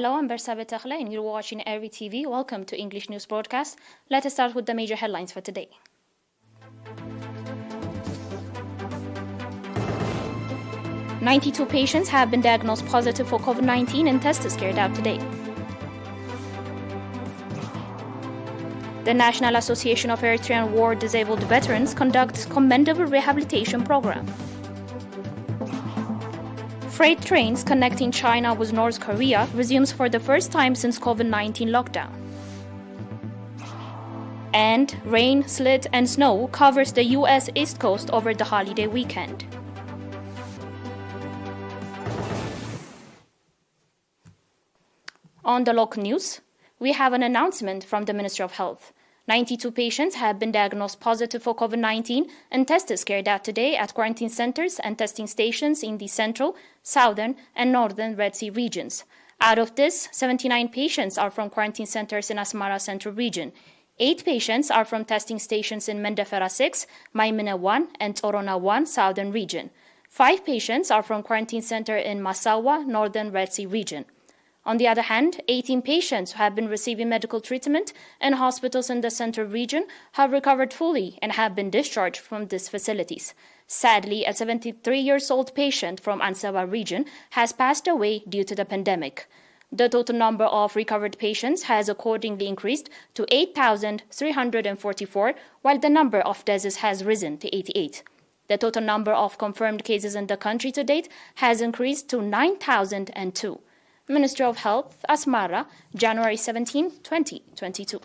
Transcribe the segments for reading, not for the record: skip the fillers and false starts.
Hello, I'm Bersabet Takhla and you're watching ERi-TV. Welcome to English News Broadcast. Let us start with the major headlines for today. "92 patients have been diagnosed positive for COVID-19 and tests carried out today. The National Association of Eritrean War Disabled Veterans conducts commendable rehabilitation program. Freight trains connecting China with North Korea resumes for the first time since COVID-19 lockdown. And rain, sleet, and snow covers the U.S. East Coast over the holiday weekend. On the local news, we have an announcement from the Ministry of Health. 92 patients have been diagnosed positive for COVID-19 and tests carried out today at quarantine centers and testing stations in the central, southern, and northern Red Sea regions. Out of this, 79 patients are from quarantine centers in Asmara Central region. 8 patients are from testing stations in Mendefera 6, Maimena 1, and Torona 1, southern region. 5 patients are from quarantine center in Massawa, northern Red Sea region. On the other hand, 18 patients who have been receiving medical treatment in hospitals in the central region have recovered fully and have been discharged from these facilities. Sadly, a 73-year-old patient from Ansaba region has passed away due to the pandemic. The total number of recovered patients has accordingly increased to 8,344, while the number of deaths has risen to 88. The total number of confirmed cases in the country to date has increased to 9,002. Ministry of Health, Asmara, January 17, 2022.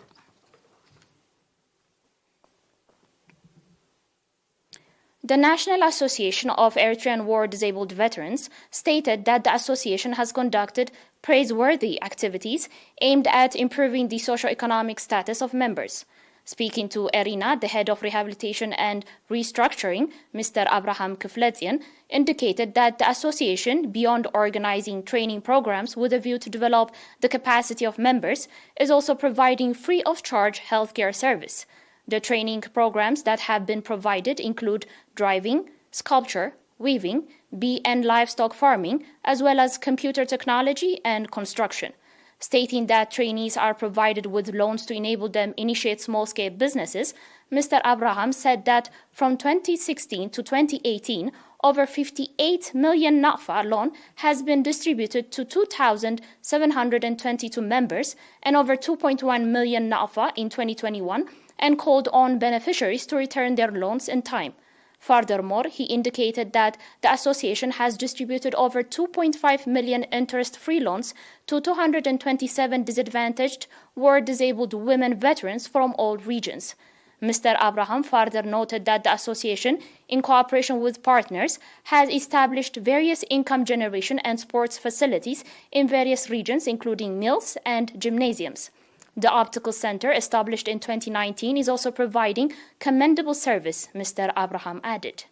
The National Association of Eritrean War Disabled Veterans stated that the association has conducted praiseworthy activities aimed at improving the socio-economic status of members. Speaking to ERINA, the head of rehabilitation and restructuring, Mr. Abraham Kifletian, indicated that the association, beyond organizing training programs with a view to develop the capacity of members, is also providing free of charge healthcare service. The training programs that have been provided include driving, sculpture, weaving, bee and livestock farming, as well as computer technology and construction. Stating that trainees are provided with loans to enable them initiate small-scale businesses, Mr. Abraham said that from 2016 to 2018, over 58 million NAFA loan has been distributed to 2,722 members and over 2.1 million NAFA in 2021 and called on beneficiaries to return their loans in time. Furthermore, he indicated that the association has distributed over 2.5 million interest-free loans to 227 disadvantaged war-disabled women veterans from all regions. Mr. Abraham further noted that the association, in cooperation with partners, has established various income generation and sports facilities in various regions, including mills and gymnasiums. The optical center, established in 2019, is also providing commendable service, Mr. Abraham added.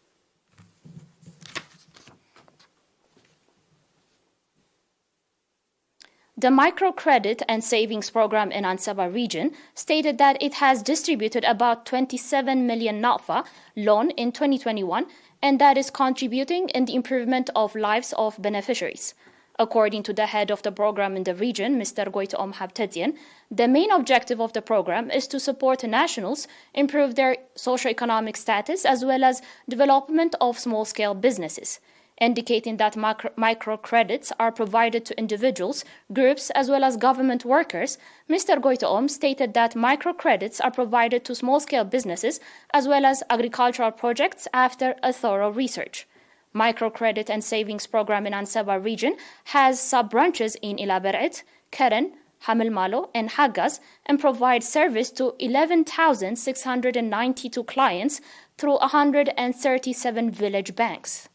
The microcredit and savings program in Ansaba region stated that it has distributed about 27 million NAFA loan in 2021 and that is contributing in the improvement of lives of beneficiaries. According to the head of the program in the region, Mr. Goitom Habtetian, the main objective of the program is to support nationals improve their socio-economic status as well as development of small-scale businesses. Indicating that microcredits are provided to individuals, groups, as well as government workers, Mr. Goitom stated that microcredits are provided to small-scale businesses as well as agricultural projects after a thorough research. Microcredit and savings program in Ansaba region has sub-branches in Ilaberet, Keren, Hamil Malo, and Haggaz and provides service to 11,692 clients through 137 village banks.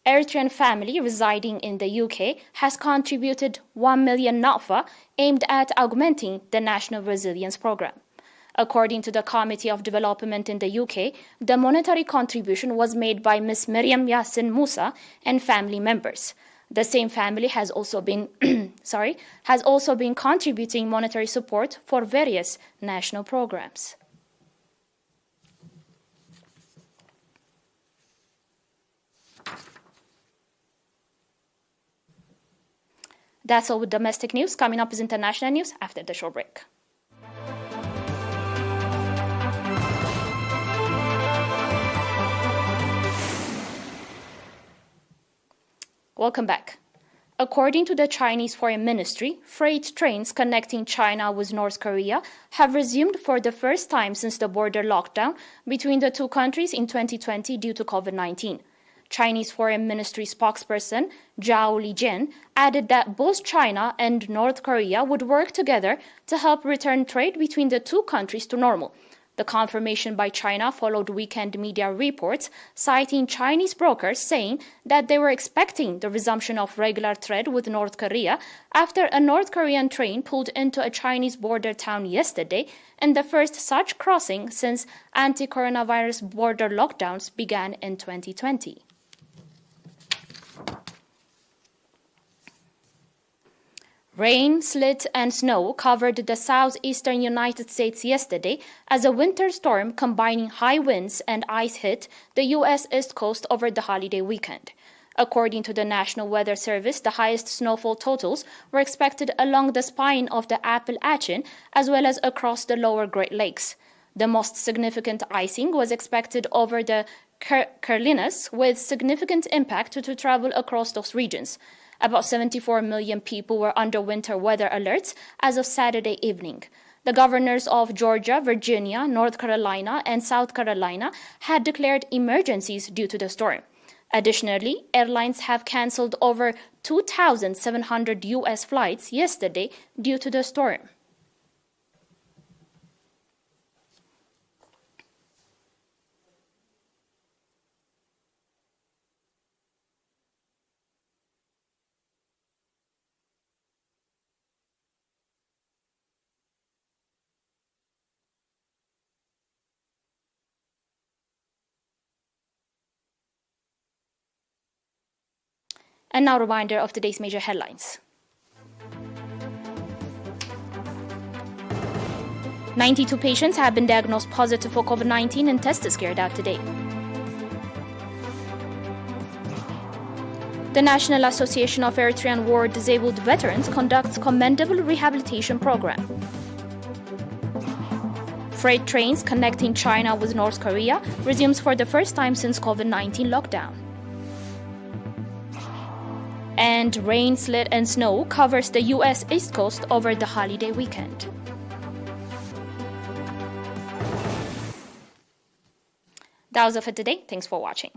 Eritrean family residing in the UK has contributed 1 million NAFA aimed at augmenting the National Resilience Programme. According to the Committee of Development in the UK, the monetary contribution was made by Ms. Miriam Yassin Musa and family members. The same family has also been contributing monetary support for various national programs. That's all with domestic news. Coming up is international news after the short break. Welcome back. According to the Chinese Foreign Ministry, freight trains connecting China with North Korea have resumed for the first time since the border lockdown between the two countries in 2020 due to COVID-19. Chinese Foreign Ministry spokesperson Zhao Lijian added that both China and North Korea would work together to help return trade between the two countries to normal. The confirmation by China followed weekend media reports citing Chinese brokers saying that they were expecting the resumption of regular trade with North Korea after a North Korean train pulled into a Chinese border town yesterday, and the first such crossing since anti-coronavirus border lockdowns began in 2020. Rain, sleet, and snow covered the southeastern United States yesterday as a winter storm combining high winds and ice hit the U.S. East Coast over the holiday weekend. According to the National Weather Service, the highest snowfall totals were expected along the spine of the Appalachian as well as across the lower Great Lakes. The most significant icing was expected over the Carolinas, with significant impact to travel across those regions. About 74 million people were under winter weather alerts as of Saturday evening. The governors of Georgia, Virginia, North Carolina, and South Carolina had declared emergencies due to the storm. Additionally, airlines have canceled over 2,700 U.S. flights yesterday due to the storm. And now a reminder of today's major headlines. 92 patients have been diagnosed positive for COVID-19 and tests carried out today. The National Association of Eritrean War Disabled Veterans conducts commendable rehabilitation program. Freight trains connecting China with North Korea resumes for the first time since COVID-19 lockdown. And rain, sleet, and snow covers the U.S. East Coast over the holiday weekend. That was it for today. Thanks for watching.